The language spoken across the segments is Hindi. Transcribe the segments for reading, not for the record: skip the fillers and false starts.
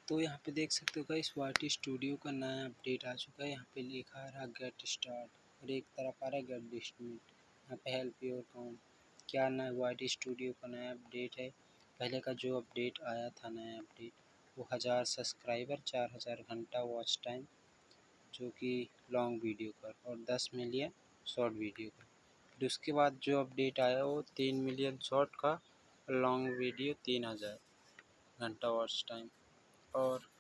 तो यहाँ पे देख सकते हो गाइस वाईटी स्टूडियो का नया अपडेट आ चुका है। यहाँ पे लिखा आ रहा गेट स्टार्ट और एक तरफ आ रहा है गेट डिस्ट्रीब्यूट। यहाँ पे हेल्प योर अकाउंट क्या नया वाईटी स्टूडियो का नया अपडेट है। पहले का जो अपडेट आया था नया अपडेट वो 1000 सब्सक्राइबर 4000 घंटा वॉच टाइम जो कि लॉन्ग वीडियो पर और 10 मिलियन शॉर्ट वीडियो पर। फिर उसके बाद जो अपडेट आया वो 3 मिलियन शॉर्ट का लॉन्ग वीडियो 3000 घंटा वॉच टाइम। और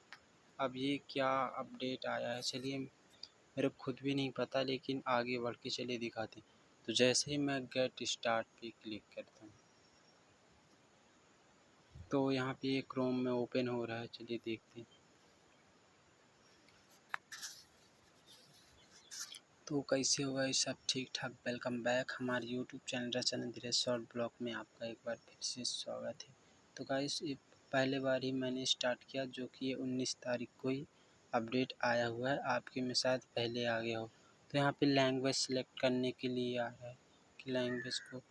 अब ये क्या अपडेट आया है चलिए मेरे को खुद भी नहीं पता, लेकिन आगे बढ़ के चलिए दिखाते हैं। तो जैसे ही मैं गेट स्टार्ट पे क्लिक करता हूँ तो यहाँ पे ये क्रोम में ओपन हो रहा है, चलिए देखते हैं। तो कैसे होगा ये सब ठीक ठाक। वेलकम बैक हमारे यूट्यूब चैनल रचना धीरज शॉर्ट ब्लॉग में आपका एक बार फिर से स्वागत है। तो गाइस ये पहले बार ही मैंने स्टार्ट किया जो कि ये 19 तारीख को ही अपडेट आया हुआ है। आपके में शायद पहले आ गया हो। तो यहाँ पे लैंग्वेज सेलेक्ट करने के लिए आ रहा है कि लैंग्वेज को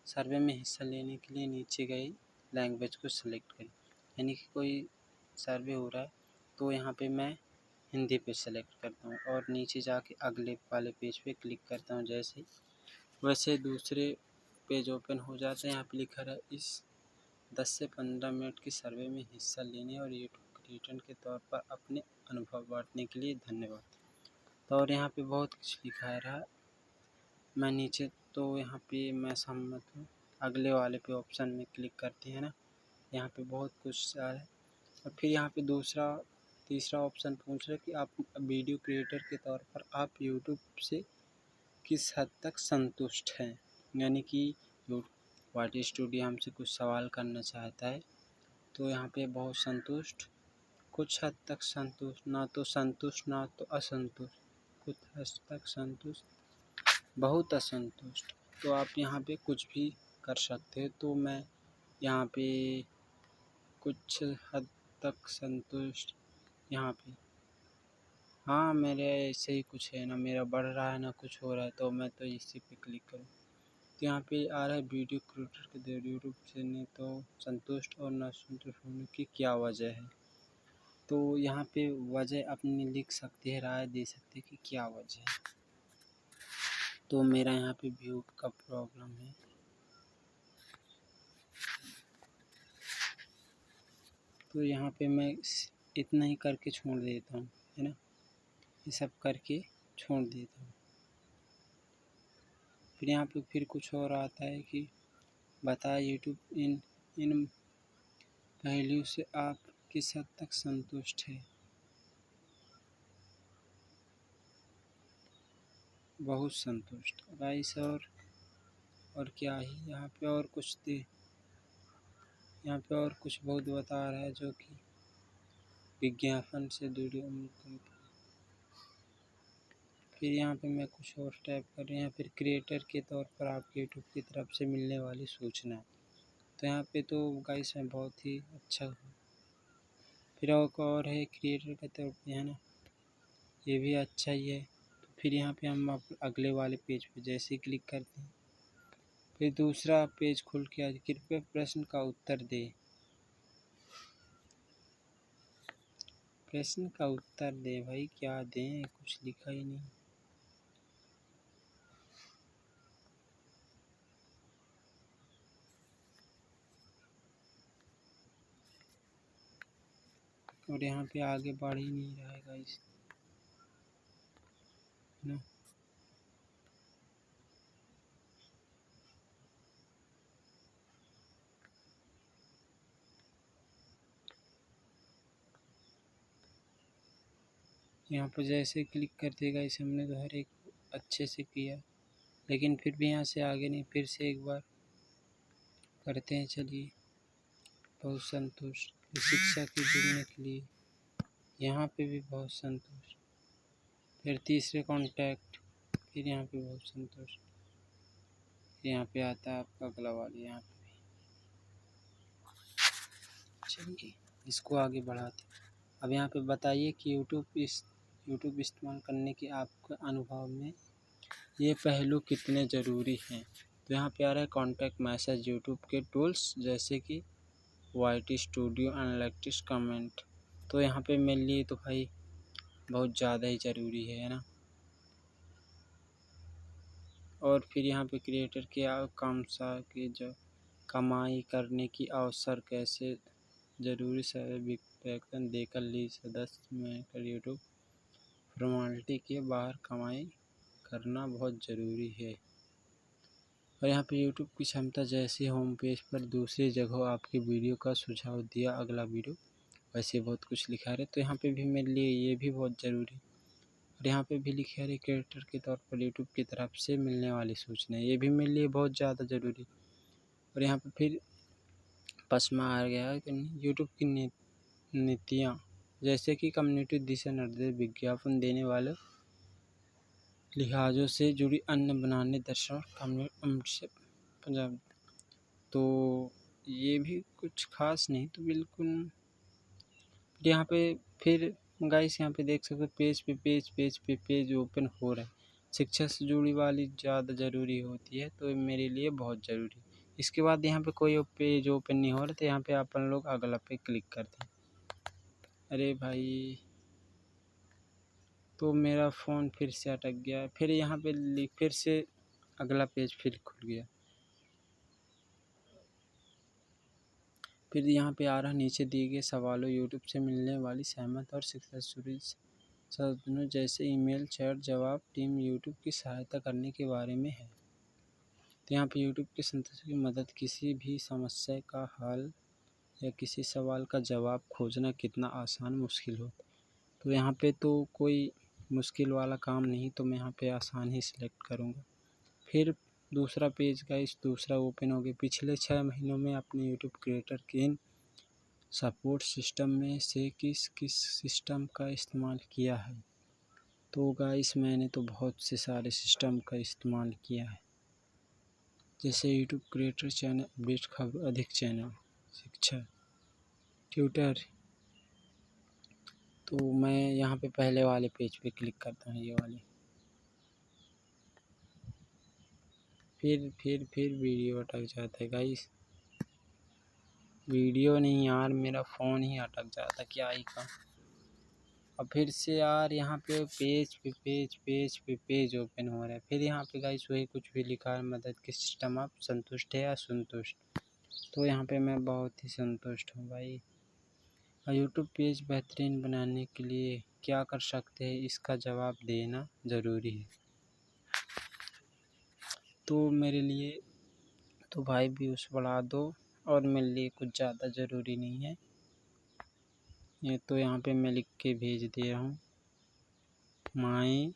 सर्वे में हिस्सा लेने के लिए नीचे गए लैंग्वेज को सेलेक्ट करें। यानी कि कोई सर्वे हो रहा है तो यहाँ पे मैं हिंदी पे सेलेक्ट करता हूँ और नीचे जाके अगले वाले पेज पे क्लिक करता हूँ। जैसे वैसे दूसरे पेज ओपन हो जाते हैं। यहाँ पे लिखा है इस 10 से 15 मिनट की सर्वे में हिस्सा लेने और यूट्यूब क्रिएटर के तौर पर अपने अनुभव बांटने के लिए धन्यवाद। तो और यहाँ पे बहुत कुछ लिखा है रहा मैं नीचे तो यहाँ पे मैं सहमत हूँ। अगले वाले पे ऑप्शन में क्लिक करते हैं ना, यहाँ पे बहुत कुछ है। और फिर यहाँ पे तीसरा ऑप्शन पूछ रहा है कि आप वीडियो क्रिएटर के तौर पर आप यूट्यूब से किस हद तक संतुष्ट हैं। यानी कि वाईटी स्टूडियो हमसे कुछ सवाल करना चाहता है। तो यहाँ पे बहुत संतुष्ट, कुछ हद तक संतुष्ट, ना तो असंतुष्ट, कुछ हद तक संतुष्ट, बहुत असंतुष्ट। तो आप यहाँ पे कुछ भी कर सकते हो। तो मैं यहाँ पे कुछ हद तक संतुष्ट यहाँ पे हाँ मेरे ऐसे ही कुछ है ना, मेरा बढ़ रहा है ना कुछ हो रहा है तो मैं तो इसी पे क्लिक करूँ। तो यहाँ पे आ रहा है वीडियो क्रिएटर के देर यूट्यूब से नहीं तो संतुष्ट और ना संतुष्ट होने की क्या वजह है। तो यहाँ पे वजह अपनी लिख सकते हैं, राय दे सकते हैं कि क्या वजह है। तो मेरा यहाँ पे व्यू का प्रॉब्लम है। तो यहाँ पे मैं इतना ही करके छोड़ देता हूँ, है ना, ये सब करके छोड़ देता हूँ। फिर यहाँ पे फिर कुछ और आता है कि बताए यूट्यूब इन पहलुओं से आप किस हद तक संतुष्ट है। बहुत संतुष्ट गाइस। और क्या ही यहाँ पे और कुछ दे, यहाँ पे और कुछ बहुत बता रहा है जो कि विज्ञापन से दूरी। फिर यहाँ पे मैं कुछ और टाइप कर रहे हैं। फिर क्रिएटर के तौर पर आपके यूट्यूब की तरफ से मिलने वाली सूचना। तो यहाँ पे तो गाइस मैं बहुत ही अच्छा हूँ। फिर और है क्रिएटर के तौर पे, है ना, ये भी अच्छा ही है। तो फिर यहाँ पे हम अगले वाले पेज पे जैसे ही क्लिक करते हैं फिर दूसरा पेज खुल के आज कृपया प्रश्न का उत्तर दे। प्रश्न का उत्तर दे भाई, क्या दें, कुछ लिखा ही नहीं। और यहाँ पे आगे बढ़ ही नहीं रहा है गाइस, है ना। यहाँ पर जैसे क्लिक करते गाइस हमने तो हर एक अच्छे से किया, लेकिन फिर भी यहाँ से आगे नहीं। फिर से एक बार करते हैं चलिए। बहुत संतुष्ट शिक्षा के जुड़ने के लिए, यहाँ पे भी बहुत संतुष्ट। फिर तीसरे कॉन्टैक्ट, फिर यहाँ पे बहुत संतुष्ट। यहाँ पे आता है आपका अगला वाला, यहाँ पे चलिए इसको आगे बढ़ाते। अब यहाँ पे बताइए कि यूट्यूब इस्तेमाल करने के आपके अनुभव में ये पहलू कितने ज़रूरी हैं। तो यहाँ पे आ रहा है कॉन्टैक्ट मैसेज यूट्यूब के टूल्स जैसे कि वाईटी स्टूडियो एनालिटिक्स कमेंट तो यहाँ पे मेरे लिए तो भाई बहुत ज़्यादा ही ज़रूरी है ना। और फिर यहाँ पे क्रिएटर के आकांक्षा की जो कमाई करने की अवसर कैसे ज़रूरी सब्सक्रिप्शन देकर ली सदस्य में कर यूट्यूब फॉर्मेलिटी के बाहर कमाई करना बहुत ज़रूरी है। और यहाँ पे यूट्यूब की क्षमता जैसे होम पेज पर दूसरी जगह आपकी वीडियो का सुझाव दिया अगला वीडियो, वैसे बहुत कुछ लिखा है। तो यहाँ पे भी मेरे लिए ये भी बहुत ज़रूरी है। और यहाँ पे भी लिखा है क्रिएटर के तौर पर यूट्यूब की तरफ से मिलने वाली सूचना, ये भी मेरे लिए बहुत ज़्यादा ज़रूरी। और यहाँ पे फिर पसमा आ गया है कि यूट्यूब की नीतियाँ जैसे कि कम्युनिटी दिशा निर्देश, विज्ञापन देने वाले लिहाजों से जुड़ी अन्य बनाने दर्शन कम्युनिटी पंजाब। तो ये भी कुछ खास नहीं, तो बिल्कुल यहाँ पे फिर गाइस यहाँ पे देख सकते हो पेज ओपन हो रहा है। शिक्षा से जुड़ी वाली ज़्यादा ज़रूरी होती है, तो मेरे लिए बहुत ज़रूरी। इसके बाद यहाँ पे कोई पेज ओपन नहीं हो रहा, तो यहाँ पे अपन लोग अगला पे क्लिक करते हैं। अरे भाई, तो मेरा फ़ोन फिर से अटक गया। फिर यहाँ पे फिर से अगला पेज फिर खुल गया। फिर यहाँ पे आ रहा नीचे दिए गए सवालों यूट्यूब से मिलने वाली सहमत और शिक्षा शुरू साधनों जैसे ईमेल, चैट जवाब टीम यूट्यूब की सहायता करने के बारे में है। तो यहाँ पे यूट्यूब के सदस्यों की मदद, किसी भी समस्या का हल या किसी सवाल का जवाब खोजना कितना आसान मुश्किल हो। तो यहाँ पे तो कोई मुश्किल वाला काम नहीं, तो मैं यहाँ पे आसान ही सिलेक्ट करूँगा। फिर दूसरा पेज का दूसरा ओपन हो गया। पिछले 6 महीनों में अपने यूट्यूब क्रिएटर के इन सपोर्ट सिस्टम में से किस किस सिस्टम का इस्तेमाल किया है। तो गाइस मैंने तो बहुत से सारे सिस्टम का इस्तेमाल किया है, जैसे यूट्यूब क्रिएटर चैनल अपडेट, खबर, अधिक चैनल, शिक्षा, ट्विटर। तो मैं यहाँ पे पहले वाले पेज पे क्लिक करता हूँ, ये वाले। फिर वीडियो अटक जाता है गाइस। वीडियो नहीं यार, मेरा फ़ोन ही अटक जाता, क्या ही का। अब फिर से यार यहाँ पे पेज ओपन हो रहा है। फिर यहाँ पे गाइस वही कुछ भी लिखा है, मदद के सिस्टम आप संतुष्ट है या संतुष्ट। तो यहाँ पे मैं बहुत ही संतुष्ट हूँ भाई। यूट्यूब पेज बेहतरीन बनाने के लिए क्या कर सकते हैं, इसका जवाब देना ज़रूरी है। तो मेरे लिए तो भाई व्यूज़ बढ़ा दो, और मेरे लिए कुछ ज़्यादा ज़रूरी नहीं है। ये तो यहाँ पे मैं लिख के भेज दे रहा हूँ, माई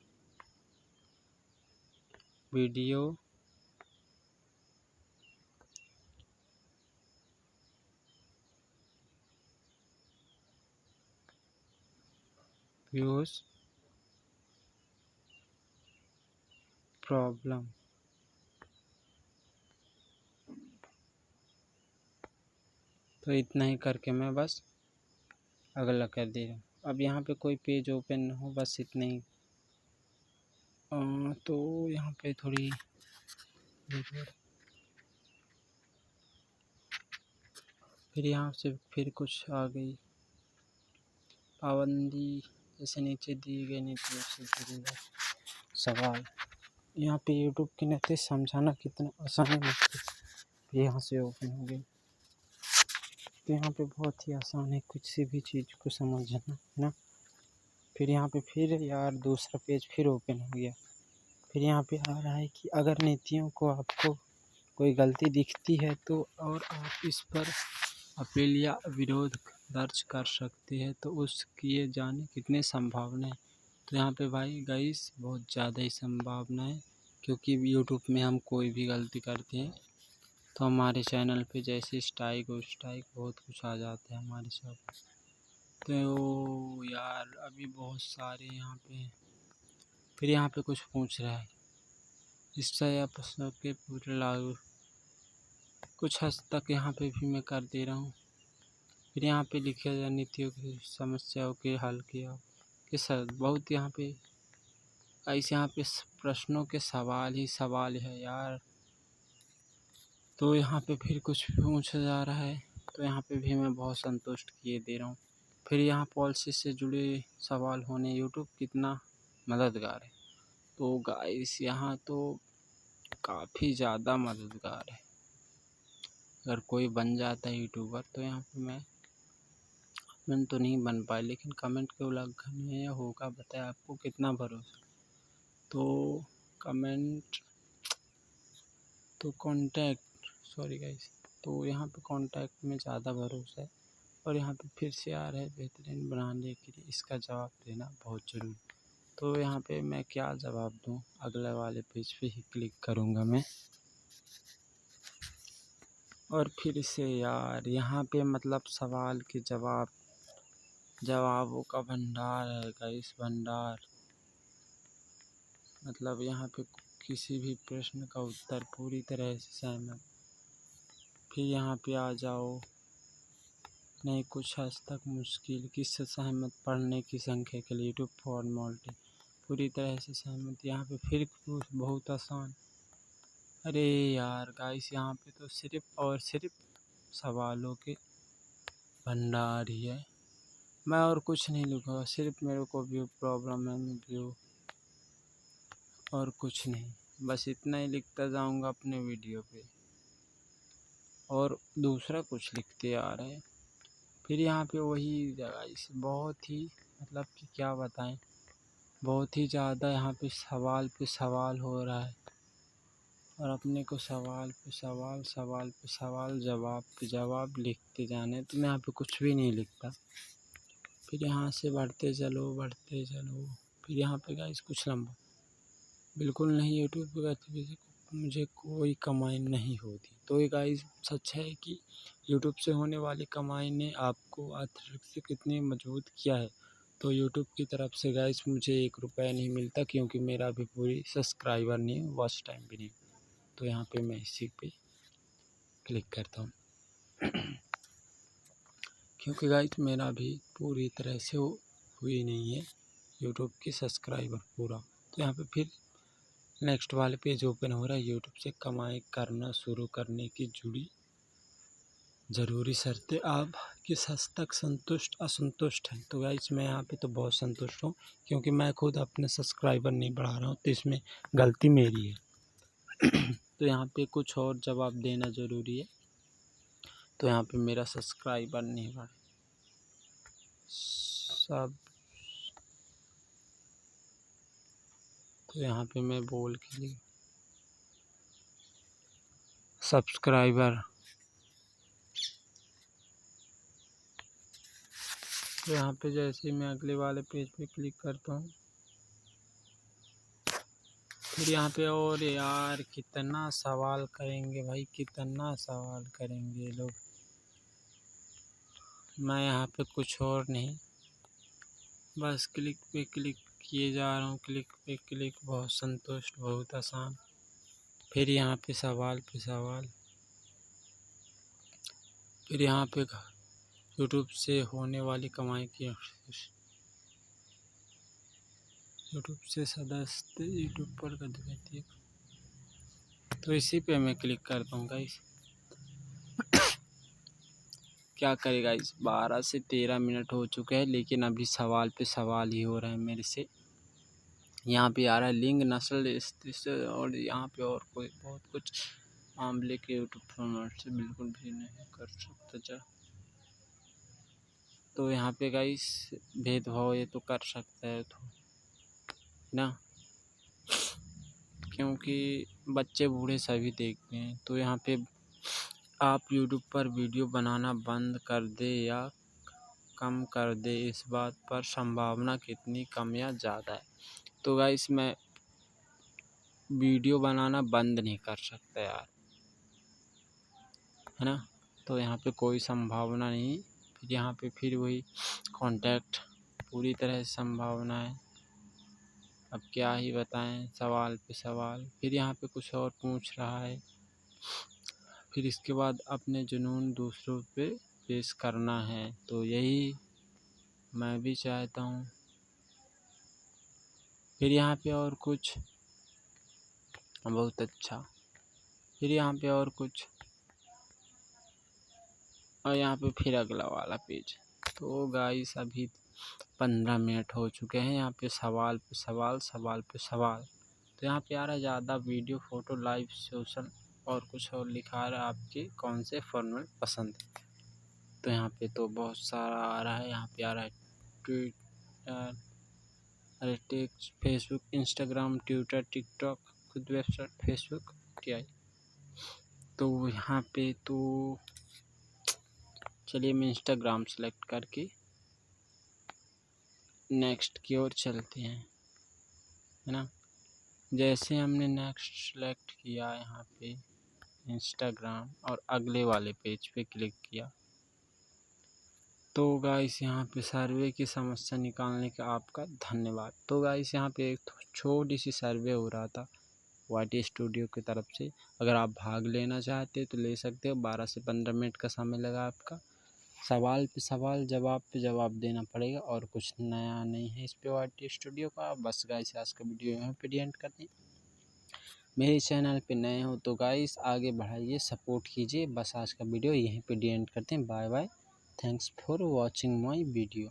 वीडियो व्यूज़ प्रॉब्लम। तो इतना ही करके मैं बस अगला कर दे रहा हूँ। अब यहाँ पे कोई पेज ओपन ना हो, बस इतना ही। तो यहाँ पे थोड़ी फिर यहाँ से फिर कुछ आ गई पाबंदी, जैसे नीचे दिए गए नीतियों से जुड़े हुए सवाल। यहाँ पे यूट्यूब के नीति समझाना कितना आसान है, यहाँ से ओपन हो गई। तो यहाँ पे बहुत ही आसान है कुछ भी चीज़ को समझना, है ना। फिर यहाँ पे फिर यार दूसरा पेज फिर ओपन हो गया। फिर यहाँ पे आ रहा है कि अगर नीतियों को आपको कोई गलती दिखती है तो और आप इस पर अपील या विरोध दर्ज कर सकते हैं, तो उस किए जाने कितने संभावना है। तो यहाँ पे भाई गाइस बहुत ज़्यादा ही संभावना है, क्योंकि यूट्यूब में हम कोई भी गलती करते हैं तो हमारे चैनल पे जैसे स्ट्राइक बहुत कुछ आ जाता है हमारे साथ। तो यार अभी बहुत सारे यहाँ पे फिर यहाँ पे कुछ पूछ रहा है, इससे या प्रश्नों के पूरे लागू कुछ हद तक यहाँ पे भी मैं कर दे रहा हूँ। फिर यहाँ पे लिखा जाए नीतियों की समस्याओं के हल किया के साथ बहुत यहाँ पे ऐसे यहाँ पे प्रश्नों के सवाल ही सवाल है यार। तो यहाँ पे फिर कुछ पूछा जा रहा है, तो यहाँ पे भी मैं बहुत संतुष्ट किए दे रहा हूँ। फिर यहाँ पॉलिसी से जुड़े सवाल होने यूट्यूब कितना मददगार है। तो गाइस यहाँ तो काफ़ी ज़्यादा मददगार है। अगर कोई बन जाता है यूट्यूबर तो यहाँ पे मैं तो नहीं बन पाए, लेकिन कमेंट के उल्लंघन में होगा, बताया आपको कितना भरोसा। तो कमेंट तो कॉन्टैक्ट सॉरी गाइस, तो यहाँ पे कॉन्टैक्ट में ज़्यादा भरोसा है। और यहाँ पे फिर से आ रहा है बेहतरीन बनाने के लिए, इसका जवाब देना बहुत ज़रूरी। तो यहाँ पे मैं क्या जवाब दूँ, अगले वाले पेज पे ही क्लिक करूँगा मैं। और फिर से यार यहाँ पे मतलब सवाल के जवाबों का भंडार है गाइस, भंडार। मतलब यहाँ पे किसी भी प्रश्न का उत्तर पूरी तरह से सहमत। फिर यहाँ पे आ जाओ, नहीं कुछ हद तक मुश्किल, किससे सहमत, पढ़ने की संख्या के लिए यूट्यूब फॉर्मेलिटी, पूरी तरह से सहमत। यहाँ पे फिर बहुत आसान। अरे यार गाइस यहाँ पे तो सिर्फ और सिर्फ सवालों के भंडार ही है। मैं और कुछ नहीं लिखूँगा, सिर्फ मेरे को व्यू प्रॉब्लम है, मैं व्यू और कुछ नहीं, बस इतना ही लिखता जाऊँगा अपने वीडियो पे और दूसरा कुछ लिखते आ रहे हैं। फिर यहाँ पे वही जगह इस बहुत ही मतलब कि क्या बताएं, बहुत ही ज़्यादा यहाँ पे सवाल हो रहा है और अपने को सवाल पे सवाल जवाब पे जवाब लिखते जाने। तो मैं यहाँ पे कुछ भी नहीं लिखता, फिर यहाँ से बढ़ते चलो। फिर यहाँ पे गाइस कुछ लंबा बिल्कुल नहीं, यूट्यूब पे गतिविधि मुझे कोई कमाई नहीं होती। तो ये गाइस सच है कि यूट्यूब से होने वाली कमाई ने आपको आर्थिक से कितनी मजबूत किया है। तो यूट्यूब की तरफ से गाइस मुझे 1 रुपया नहीं मिलता, क्योंकि मेरा भी पूरी सब्सक्राइबर नहीं है, वॉच टाइम भी नहीं। तो यहाँ पे मैं इसी पे क्लिक करता हूँ क्योंकि गाइस मेरा भी पूरी तरह से हुई नहीं है यूट्यूब की सब्सक्राइबर पूरा। तो यहाँ पे फिर नेक्स्ट वाले पेज ओपन हो रहा है। यूट्यूब से कमाई करना शुरू करने की जुड़ी ज़रूरी शर्तें, आप किस हद तक संतुष्ट असंतुष्ट हैं। तो गाइस मैं यहाँ पे तो बहुत संतुष्ट हूँ, क्योंकि मैं खुद अपने सब्सक्राइबर नहीं बढ़ा रहा हूँ, तो इसमें गलती मेरी है। तो यहाँ पे कुछ और जवाब देना ज़रूरी है। तो यहाँ पे मेरा सब्सक्राइबर नहीं बढ़ा सब। तो यहाँ पे मैं बोल के लिए सब्सक्राइबर, तो यहाँ पे जैसे ही मैं अगले वाले पेज पे क्लिक करता हूँ, फिर यहाँ पे और यार कितना सवाल करेंगे भाई, कितना सवाल करेंगे लोग। मैं यहाँ पे कुछ और नहीं, बस क्लिक पे क्लिक किए जा रहा हूँ, क्लिक पे क्लिक, बहुत संतुष्ट, बहुत आसान। फिर यहाँ पे सवाल, फिर यहाँ पे यूट्यूब से होने वाली कमाई की, यूट्यूब से सदस्य यूट्यूब पर गतिविधि, तो इसी पे मैं क्लिक करता हूँ गाइस। क्या करेगा इस 12 से 13 मिनट हो चुके हैं, लेकिन अभी सवाल पे सवाल ही हो रहे हैं मेरे से। यहाँ पे आ रहा है लिंग, नस्ल, स्थिति, और यहाँ पे और कोई बहुत कुछ मामले के यूट्यूब फॉर्मेट से बिल्कुल भी नहीं कर सकता। तो यहाँ पे गाइस भेदभाव ये तो कर सकता है तो ना, क्योंकि बच्चे बूढ़े सभी देखते हैं। तो यहाँ पे आप यूट्यूब पर वीडियो बनाना बंद कर दे या कम कर दे, इस बात पर संभावना कितनी कम या ज़्यादा है। तो गाइस मैं वीडियो बनाना बंद नहीं कर सकता यार, है ना। तो यहाँ पे कोई संभावना नहीं। फिर यहाँ पे फिर वही कांटेक्ट, पूरी तरह से संभावना है। अब क्या ही बताएं, सवाल पे सवाल। फिर यहाँ पे कुछ और पूछ रहा है। फिर इसके बाद अपने जुनून दूसरों पे पेश करना है, तो यही मैं भी चाहता हूँ। फिर यहाँ पे और कुछ बहुत अच्छा, फिर यहाँ पे और कुछ, और यहाँ पे फिर अगला वाला पेज। तो गाइस अभी 15 मिनट हो चुके हैं। यहाँ पे सवाल पे सवाल, सवाल पे सवाल। तो यहाँ पे आ रहा है ज़्यादा वीडियो, फोटो, लाइव, सोशल और कुछ और लिखा आ रहा है आपके कौन से फॉर्मेट पसंद है। तो यहाँ पे तो बहुत सारा आ रहा है। यहाँ पे आ रहा है ट्विटर, अरे text, Facebook, Instagram, Twitter, TikTok, खुद वेबसाइट फेसबुक टीआई। तो यहाँ पे तो चलिए मैं इंस्टाग्राम सेलेक्ट करके नेक्स्ट की ओर चलते हैं, है ना। जैसे हमने नेक्स्ट सेलेक्ट किया यहाँ पे इंस्टाग्राम और अगले वाले पेज पे क्लिक किया, तो गाइस यहाँ पे सर्वे की समस्या निकालने का आपका धन्यवाद। तो गाइस यहाँ पे एक छोटी सी सर्वे हो रहा था वाटी स्टूडियो की तरफ से। अगर आप भाग लेना चाहते तो ले सकते हो। 12 से 15 मिनट का समय लगा आपका। सवाल पे सवाल, जवाब पे जवाब देना पड़ेगा और कुछ नया नहीं है इस पे वाटी स्टूडियो का। बस गाइस आज का वीडियो यहाँ पे एंड करते हैं। मेरे चैनल पे नए हो तो गाइस आगे बढ़ाइए, सपोर्ट कीजिए। बस आज का वीडियो यहीं पे एंड करते हैं। Bye bye, thanks for watching my video.